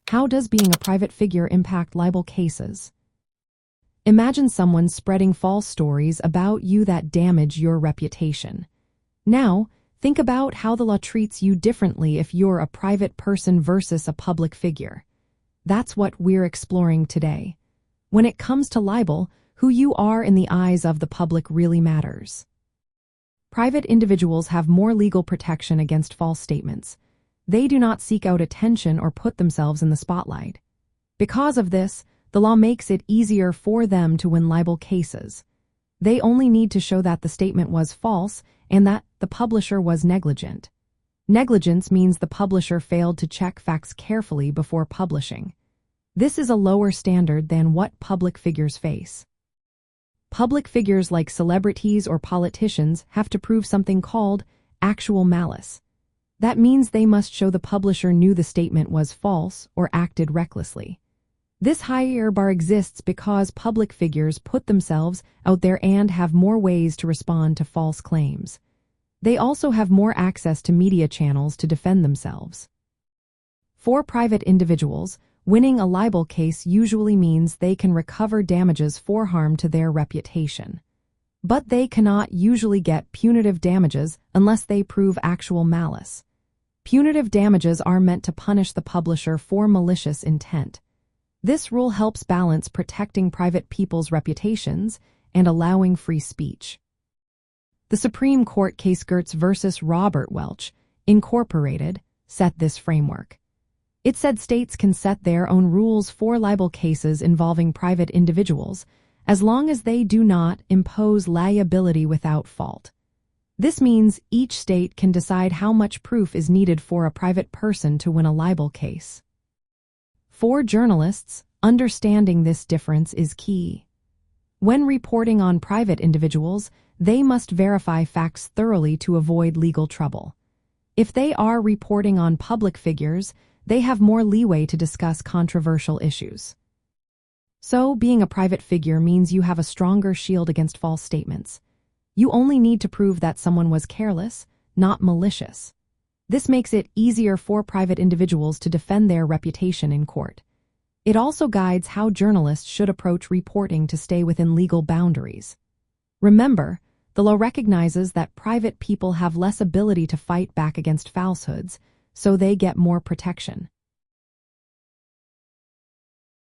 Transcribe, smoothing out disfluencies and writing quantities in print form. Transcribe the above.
How does being a private figure impact libel cases? Imagine someone spreading false stories about you that damage your reputation. Now, think about how the law treats you differently if you're a private person versus a public figure. That's what we're exploring today. When it comes to libel, who you are in the eyes of the public really matters. Private individuals have more legal protection against false statements. They do not seek out attention or put themselves in the spotlight. Because of this, the law makes it easier for them to win libel cases. They only need to show that the statement was false and that the publisher was negligent. Negligence means the publisher failed to check facts carefully before publishing. This is a lower standard than what public figures face. Public figures like celebrities or politicians have to prove something called actual malice. That means they must show the publisher knew the statement was false or acted recklessly. This higher bar exists because public figures put themselves out there and have more ways to respond to false claims. They also have more access to media channels to defend themselves. For private individuals, winning a libel case usually means they can recover damages for harm to their reputation. But they cannot usually get punitive damages unless they prove actual malice. Punitive damages are meant to punish the publisher for malicious intent. This rule helps balance protecting private people's reputations and allowing free speech. The Supreme Court case Gertz versus Robert Welch, Incorporated, set this framework. It said states can set their own rules for libel cases involving private individuals, as long as they do not impose liability without fault. This means each state can decide how much proof is needed for a private person to win a libel case. For journalists, understanding this difference is key. When reporting on private individuals, they must verify facts thoroughly to avoid legal trouble. If they are reporting on public figures, they have more leeway to discuss controversial issues. So, being a private figure means you have a stronger shield against false statements. You only need to prove that someone was careless, not malicious. This makes it easier for private individuals to defend their reputation in court. It also guides how journalists should approach reporting to stay within legal boundaries. Remember, the law recognizes that private people have less ability to fight back against falsehoods, so they get more protection.